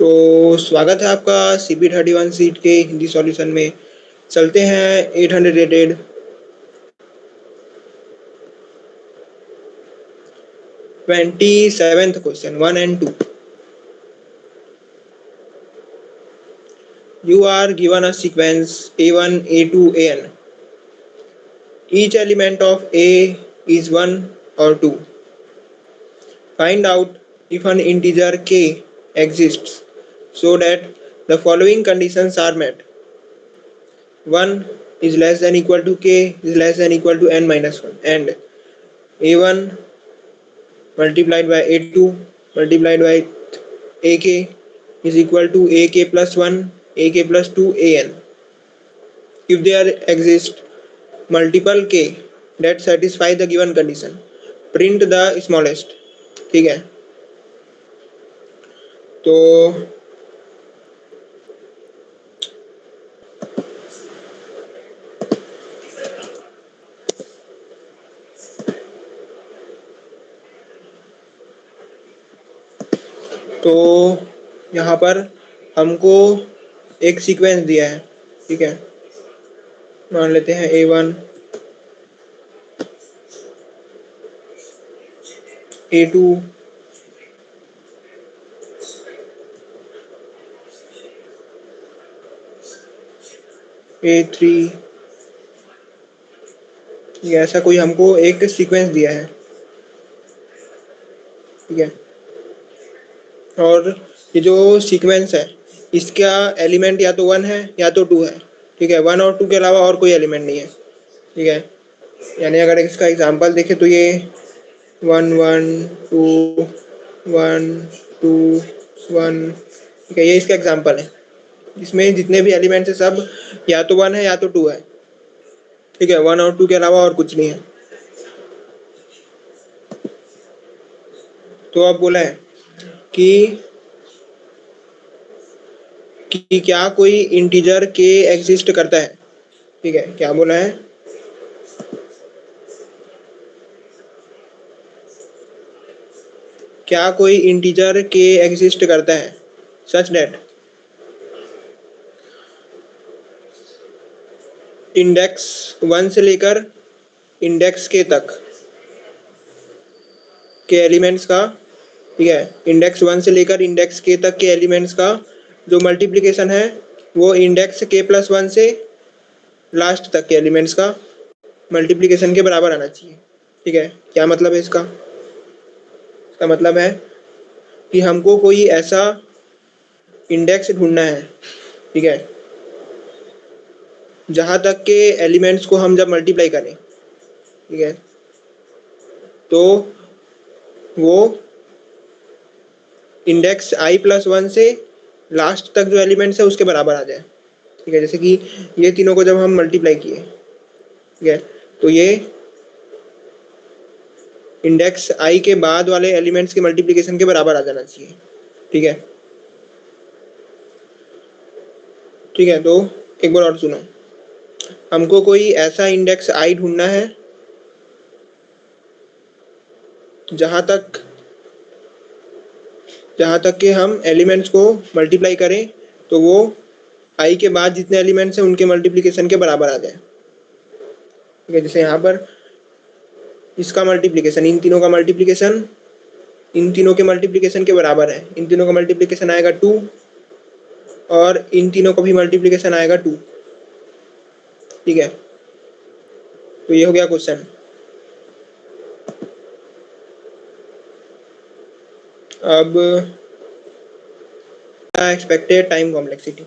तो स्वागत है आपका CP31 सीट के हिंदी सॉल्यूशन में। चलते हैं 800 rated. Twenty seventh question 1 and 2। You are given a sequence A1, A2, An. Each element of A is 1 or 2. Find out if an integer k exists so that the following conditions are met. 1 is less than equal to k is less than equal to n minus 1, and A1 multiplied by A2 multiplied by AK is equal to AK plus 1, AK plus 2, An. If there exist multiple k that satisfy the given condition, print the smallest। ठीक है, तो यहाँ पर हमको एक sequence दिया है। ठीक है, मान लेते हैं A1, A2, A3। ये ऐसा कोई हमको एक सीक्वेंस दिया है। ठीक है, और ये जो सीक्वेंस है इसका एलिमेंट या तो 1 है या तो 2 है। ठीक है, 1 और 2 के अलावा और कोई एलिमेंट नहीं है। ठीक है, यानी अगर इसका एग्जांपल देखें तो ये 1 1 2 1 2 1। ठीक है, ये इसका एग्जांपल है। इसमें जितने भी एलिमेंट्स है सब या तो 1 है या तो 2 है। ठीक है, 1 और 2 के अलावा और कुछ नहीं है। तो अब बोला है कि क्या कोई इंटीजर के एग्जिस्ट करता है। ठीक है, क्या बोला है, क्या कोई इंटीजर के एग्जिस्ट करता है सच दैट इंडेक्स 1 से लेकर इंडेक्स के तक के एलिमेंट्स का। ठीक है, इंडेक्स 1 से लेकर इंडेक्स के तक के एलिमेंट्स का जो मल्टीप्लिकेशन है वो इंडेक्स के प्लस 1 से लास्ट तक के एलिमेंट्स का मल्टीप्लिकेशन के बराबर आना चाहिए। ठीक है, क्या मतलब है इसका मतलब है कि हमको कोई ऐसा इंडेक्स ढूंढना है। ठीक है, जहां तक के एलिमेंट्स को हम जब मल्टीप्लाई करें, ठीक है, तो वो इंडेक्स i प्लस 1 से लास्ट तक जो एलिमेंट्स है उसके बराबर आ जाए। ठीक है, जैसे कि ये तीनों को जब हम मल्टीप्लाई किए, ठीक है, तो ये इंडेक्स i के बाद वाले एलिमेंट्स के मल्टीप्लिकेशन के बराबर आ जाना चाहिए। ठीक है, ठीक है, तो एक बार और सुनो, हमको कोई ऐसा इंडेक्स i ढूंढना है जहां तक के हम एलिमेंट्स को मल्टीप्लाई करें तो वो i के बाद जितने एलिमेंट्स हैं उनके मल्टीप्लिकेशन के बराबर आ जाए। ठीक है, जैसे यहाँ पर इसका मल्टीप्लिकेशन, इन तीनों का मल्टीप्लिकेशन इन तीनों के मल्टीप्लिकेशन के बराबर है। इन तीनों का मल्टीप्लिकेशन आएगा 2 और इन तीनों का भी मल्टीप्लिकेशन आएगा 2। ठीक है, तो ये हो गया क्वेश्चन। अब एक्सपेक्टेड टाइम कॉम्प्लेक्सिटी,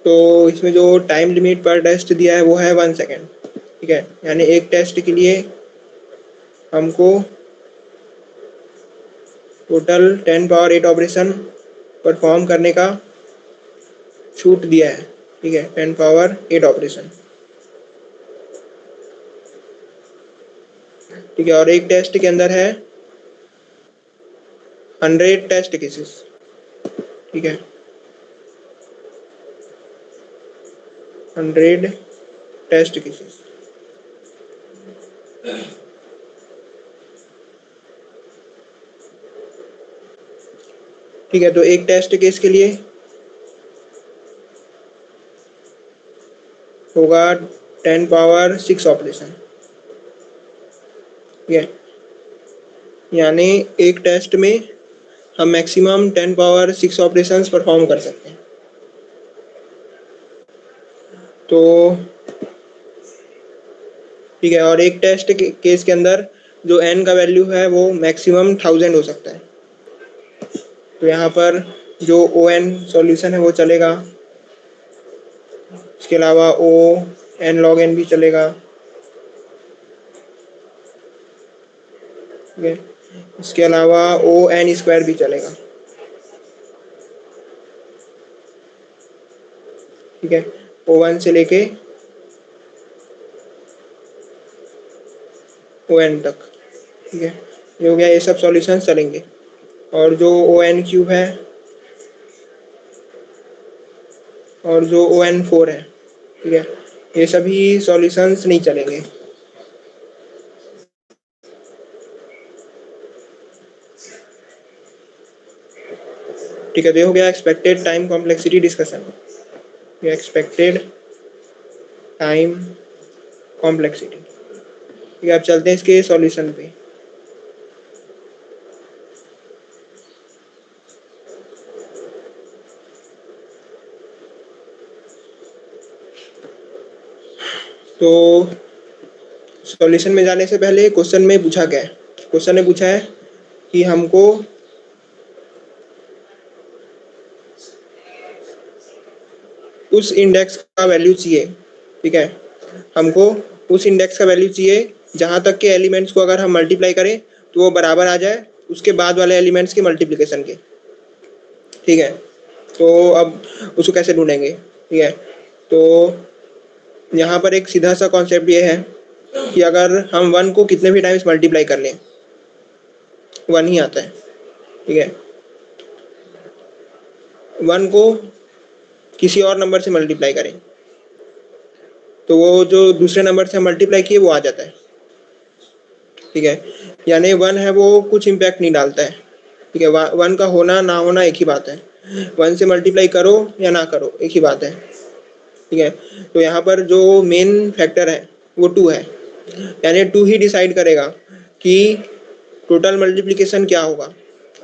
तो इसमें जो टाइम लिमिट पर टेस्ट दिया है वो है 1 सेकेंड। ठीक है, यानी एक टेस्ट के लिए हमको टोटल 10 पावर 8 ऑपरेशन परफॉर्म करने का छूट दिया है। ठीक है, 10 पावर 8 ऑपरेशन। ठीक है, और एक टेस्ट के अंदर है 100 टेस्ट केसेस। ठीक है, 100 टेस्ट केसेस। ठीक है, तो एक टेस्ट केस के लिए होगा 10 पावर 6 ऑपरेशन। ठीक है, यानी एक टेस्ट में हम मैक्सिमम 10 पावर 6 ऑपरेशंस परफॉर्म कर सकते हैं। तो ठीक है, और एक टेस्ट के केस के अंदर जो n का वैल्यू है वो मैक्सिमम 1000 हो सकता है। तो यहाँ पर जो ओ एन सॉल्यूशन है वो चलेगा, इसके अलावा ओ एन लॉग एन भी चलेगा। ठीक है, इसके अलावा ओ एन स्क्वायर भी चलेगा। ठीक है, ओ वन से लेके ओ एन तक। ठीक है, ये हो गया, ये सब सॉल्यूशन चलेंगे। और जो ओ एन क्यूब है और जो ओ एन फोर है, ठीक है, ये सभी सॉल्यूशंस नहीं चलेंगे। ठीक है, तो ये हो गया एक्सपेक्टेड टाइम कॉम्प्लेक्सिटी डिस्कशन। ये एक्सपेक्टेड टाइम कॉम्प्लेक्सिटी। ठीक है, अब चलते हैं इसके सॉल्यूशन पे। तो सॉल्यूशन में जाने से पहले क्वेश्चन में पूछा क्या है? क्वेश्चन ने पूछा है कि हमको उस इंडेक्स का वैल्यू चाहिए। ठीक है, हमको उस इंडेक्स का वैल्यू चाहिए जहां तक के एलिमेंट्स को अगर हम मल्टीप्लाई करें तो वो बराबर आ जाए उसके बाद वाले एलिमेंट्स के मल्टीप्लिकेशन के। ठीक है, तो अब उसको कैसे ढूंढेंगे? ठीक है, तो यहाँ पर एक सीधा सा कॉन्सेप्ट ये है कि अगर हम वन को कितने भी टाइम्स मल्टीप्लाई कर लें, वन ही आता है। ठीक है, वन को किसी और नंबर से मल्टीप्लाई करें तो वो जो दूसरे नंबर से मल्टीप्लाई किए वो आ जाता है। ठीक है, यानी वन है वो कुछ इम्पैक्ट नहीं डालता है। ठीक है, वन का होना ना होना एक ही बात है, वन से मल्टीप्लाई करो या ना करो एक ही बात है। ठीक है, तो यहाँ पर जो मेन फैक्टर है वो टू है, यानी टू ही डिसाइड करेगा कि टोटल मल्टीप्लिकेशन क्या होगा।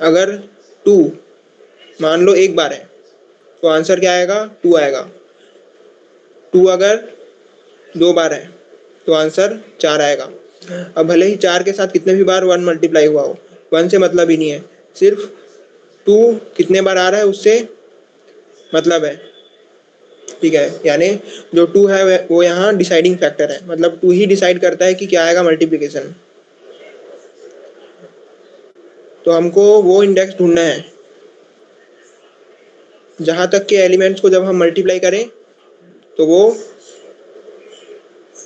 अगर टू मान लो एक बार है तो आंसर क्या आएगा? टू आएगा। टू अगर दो बार है तो आंसर चार आएगा। अब भले ही चार के साथ कितने भी बार वन मल्टीप्लाई हुआ हो, वन से मतलब ही नहीं है, सिर्फ टू कितने बार आ रहा है उससे मतलब है। ठीक है, यानी जो टू है वो यहाँ डिसाइडिंग फैक्टर है, मतलब टू ही डिसाइड करता है कि क्या आएगा मल्टीप्लिकेशन। तो हमको वो इंडेक्स ढूंढना है जहां तक के एलिमेंट्स को जब हम मल्टीप्लाई करें तो वो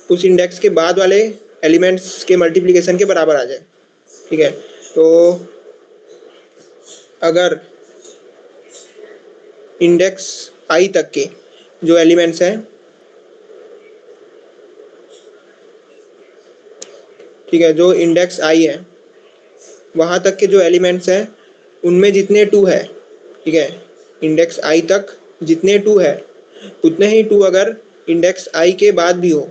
उस इंडेक्स के बाद वाले एलिमेंट्स के मल्टीप्लिकेशन के बराबर आ जाए। ठीक है, तो अगर इंडेक्स आई तक के जो एलिमेंट्स हैं, ठीक है, जो इंडेक्स आई है वहां तक के जो एलिमेंट्स हैं उनमें जितने टू है, ठीक है, इंडेक्स आई तक जितने टू है उतने ही टू अगर इंडेक्स आई के बाद भी हो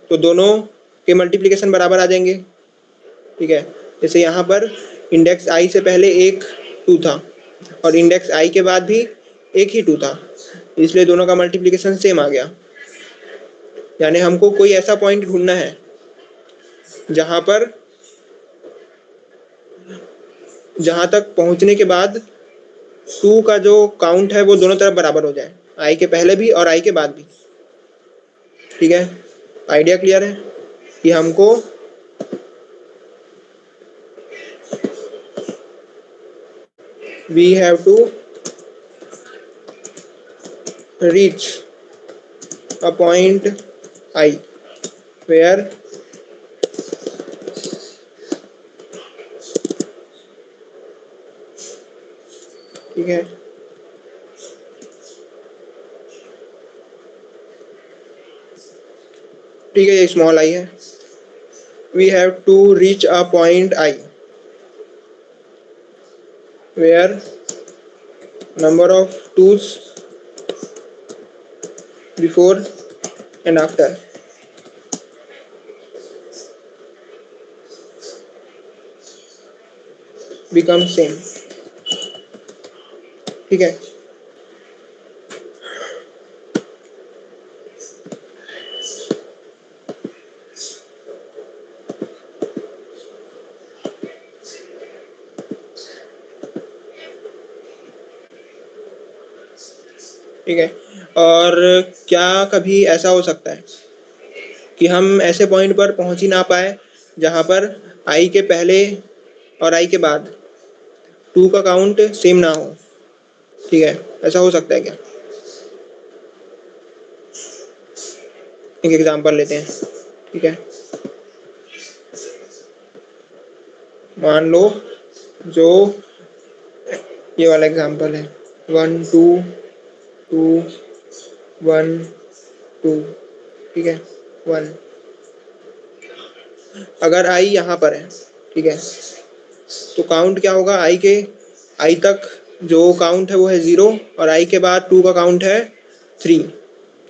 तो दोनों के मल्टीप्लिकेशन बराबर आ जाएंगे। ठीक है, जैसे यहाँ पर इंडेक्स आई से पहले एक टू था और इंडेक्स आई के बाद भी एक ही टू था, इसलिए दोनों का मल्टीप्लिकेशन सेम आ गया। यानी हमको कोई ऐसा पॉइंट ढूंढना है जहां तक पहुंचने के बाद टू का जो काउंट है वो दोनों तरफ बराबर हो जाए, आई के पहले भी और आई के बाद भी। ठीक है, आइडिया क्लियर है कि हमको we have to reach a point I where ठीक है, ठीक है, ये स्मॉल आई है। We have to reach a point I where number of twos before and after become same. ठीक है, ठीक है। और क्या कभी ऐसा हो सकता है कि हम ऐसे पॉइंट पर पहुंच ही ना पाए जहां पर आई के पहले और आई के बाद टू का काउंट सेम ना हो? ठीक है, ऐसा हो सकता है क्या? एक एग्जांपल लेते हैं। ठीक है, मान लो जो ये वाला एग्जांपल है, 1 2 2 1 2। ठीक है, 1। अगर आई यहाँ पर है, ठीक है, तो काउंट क्या होगा? आई के आई तक जो काउंट है वो है 0 और आई के बाद 2 का काउंट है 3।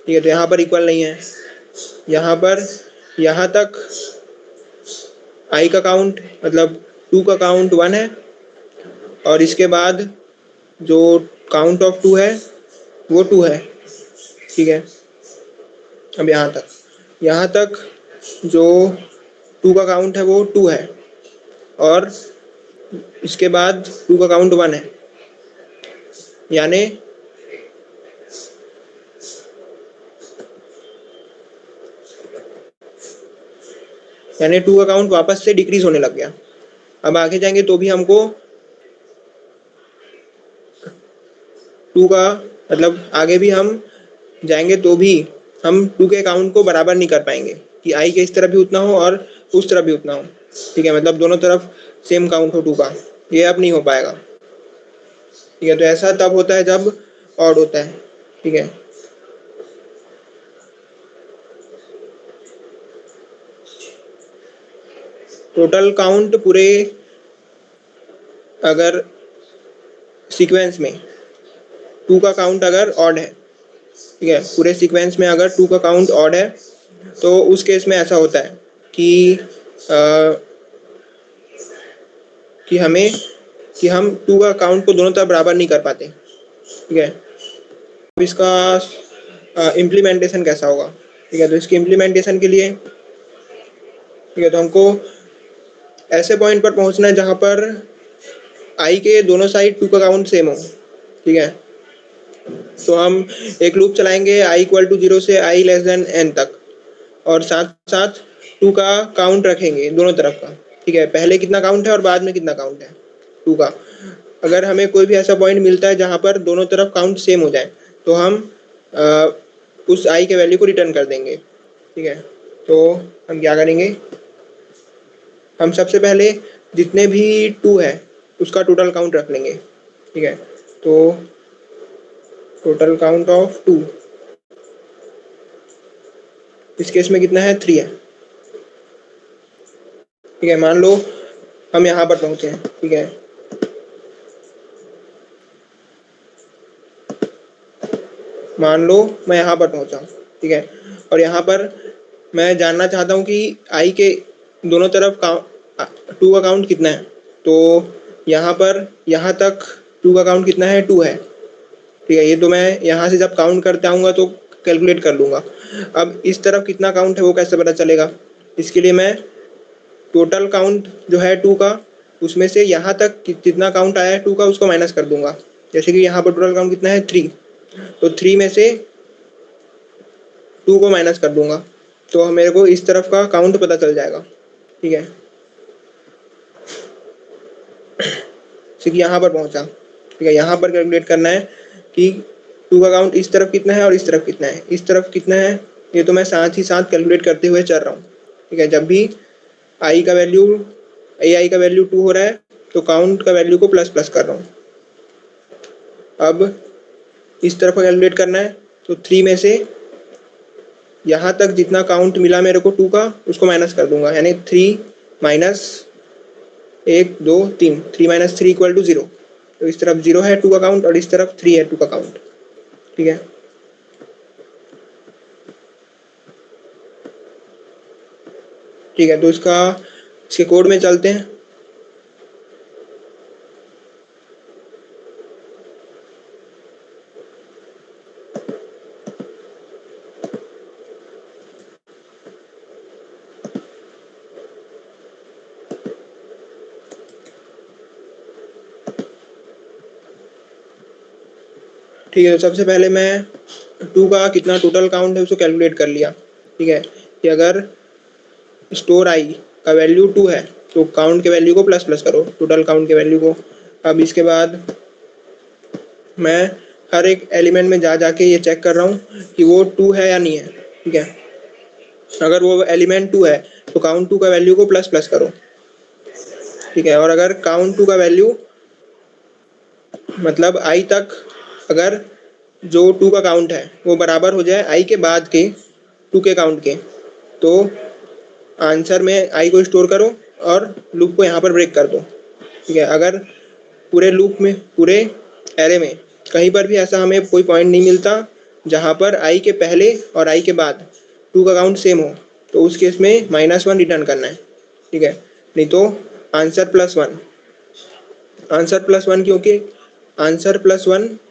ठीक है, तो यहाँ पर इक्वल नहीं है। यहाँ पर यहाँ तक आई का काउंट मतलब 2 का काउंट 1 है और इसके बाद जो काउंट ऑफ 2 है वो 2 है। ठीक है, अब यहाँ तक जो 2 का काउंट है वो 2 है और इसके बाद 2 का काउंट 1 है, यानी यानी 2 का काउंट वापस से डिक्रीज होने लग गया। अब आगे जाएंगे तो भी हमको 2 का मतलब आगे भी हम जाएंगे तो भी हम 2 के काउंट को बराबर नहीं कर पाएंगे कि आई के इस तरफ भी उतना हो और उस तरफ भी उतना हो। ठीक है, मतलब दोनों तरफ सेम काउंट हो 2 का, ये अब नहीं हो पाएगा। ठीक है, तो ऐसा तब होता है जब ऑड होता है। ठीक है, टोटल काउंट पूरे अगर सीक्वेंस में 2 का काउंट अगर ऑड है, ठीक है, पूरे सीक्वेंस में अगर 2 का काउंट ऑड है तो उस केस में ऐसा होता है कि अ, कि हमें कि हम 2 का काउंट को दोनों तरफ बराबर नहीं कर पाते। ठीक है, अब इसका इम्प्लीमेंटेशन कैसा होगा? ठीक है, तो इसके इम्प्लीमेंटेशन के लिए ठीक है तो हमको ऐसे पॉइंट पर पहुंचना है जहां पर आई के दोनों साइड 2 का काउंट सेम हो। ठीक है, तो हम एक लूप चलाएंगे आई इक्वल टू 0 से आई लेस देन एन तक और साथ साथ 2 का काउंट रखेंगे दोनों तरफ का। ठीक है, पहले कितना काउंट है और बाद में कितना काउंट है 2 का। अगर हमें कोई भी ऐसा पॉइंट मिलता है जहां पर दोनों तरफ काउंट सेम हो जाए तो हम अ, उस आई के वैल्यू को रिटर्न कर देंगे। ठीक है, तो हम क्या करेंगे, हम सबसे पहले जितने भी 2 है उसका टोटल काउंट रख लेंगे। ठीक है, तो टोटल काउंट ऑफ 2 इस केस में कितना है? 3 है। ठीक है, मान लो हम यहाँ पर पहुंचे हैं। ठीक है, मान लो मैं यहाँ पर पहुंचा हूँ। ठीक है, और यहाँ पर मैं जानना चाहता हूँ कि आई के दोनों तरफ 2 का काउंट कितना है। तो यहाँ पर यहाँ तक 2 का काउंट कितना है? 2 है। ठीक है, ये तो मैं यहाँ से जब काउंट करते आऊँगा तो कैलकुलेट कर लूँगा। अब इस तरफ कितना काउंट है वो कैसे पता चलेगा? इसके लिए मैं टोटल काउंट जो है 2 का उसमें से यहाँ तक जितना काउंट आया है 2 का उसको माइनस कर दूंगा। जैसे कि यहाँ पर टोटल काउंट कितना है? 3, तो 3 में से 2 को माइनस कर दूंगा तो मेरे को इस तरफ का काउंट पता चल जाएगा। ठीक है, जैसे कि यहाँ पर पहुँचा। ठीक है, यहाँ पर कैलकुलेट करना है कि 2 का काउंट इस तरफ कितना है और इस तरफ कितना है। इस तरफ कितना है ये तो मैं साथ ही साथ कैलकुलेट करते हुए चल रहा हूँ। ठीक है, जब भी आई का वैल्यू आई का वैल्यू 2 हो रहा है तो काउंट का वैल्यू को प्लस प्लस कर रहा हूँ। अब इस तरफ कैलकुलेट करना है तो 3 में से यहाँ तक जितना काउंट मिला मेरे को 2 का उसको माइनस कर दूंगा, यानी 3 माइनस 1 2 3, 3 माइनस 3 इक्वल टू 0। तो इस तरफ 0 है 2 का काउंट और इस तरफ 3 है 2 का काउंट। ठीक है, ठीक है, तो इसके कोड में चलते हैं। ठीक है, तो सबसे पहले मैं 2 का कितना टोटल काउंट है उसको कैलकुलेट कर लिया। ठीक है, कि अगर स्टोर आई का वैल्यू 2 है तो काउंट के वैल्यू को प्लस प्लस करो, टोटल काउंट के वैल्यू को। अब इसके बाद मैं हर एक एलिमेंट में जा जाके ये चेक कर रहा हूँ कि वो 2 है या नहीं है। ठीक है, अगर वो एलिमेंट 2 है तो काउंट 2 का वैल्यू को प्लस प्लस करो। ठीक है, और अगर काउंट 2 का वैल्यू मतलब आई तक, अगर जो 2 का काउंट है वो बराबर हो जाए आई के बाद के 2 के काउंट के, तो आंसर में आई को स्टोर करो और लूप को यहाँ पर ब्रेक कर दो। ठीक है, अगर पूरे लूप में, पूरे एरे में कहीं पर भी ऐसा हमें कोई पॉइंट नहीं मिलता जहाँ पर आई के पहले और आई के बाद 2 का काउंट सेम हो, तो उस केस में -1 रिटर्न करना है। ठीक है, नहीं तो आंसर +1। आंसर प्लस वन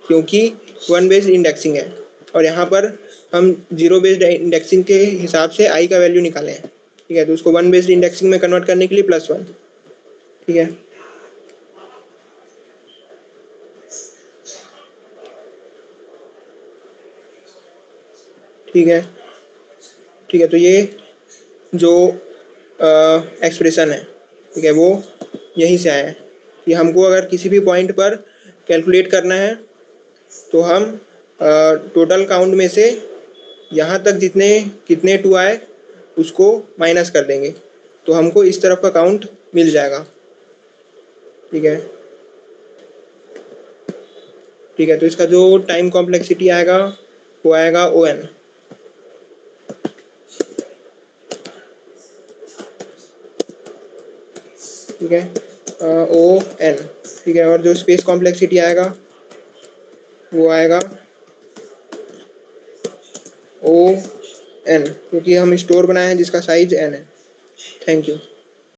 क्योंकि 1 बेस्ड इंडेक्सिंग है, और यहाँ पर हम 0 बेस्ड इंडेक्सिंग के हिसाब से आई का वैल्यू निकाले हैं। ठीक है, तो उसको 1 बेस्ड इंडेक्सिंग में कन्वर्ट करने के लिए +1। ठीक है, ठीक है, ठीक है, तो ये जो एक्सप्रेशन है, ठीक है, वो यहीं से आया है कि हमको अगर किसी भी पॉइंट पर कैलकुलेट करना है तो हम टोटल काउंट में से यहाँ तक जितने कितने 2 आए उसको माइनस कर देंगे, तो हमको इस तरफ का काउंट मिल जाएगा। ठीक है, ठीक है, तो इसका जो टाइम कॉम्प्लेक्सिटी आएगा वो आएगा ON। ठीक है, ON। ठीक है, और जो स्पेस कॉम्प्लेक्सिटी आएगा वो आएगा ON, क्योंकि हम स्टोर बनाए हैं जिसका साइज n है। Thank you.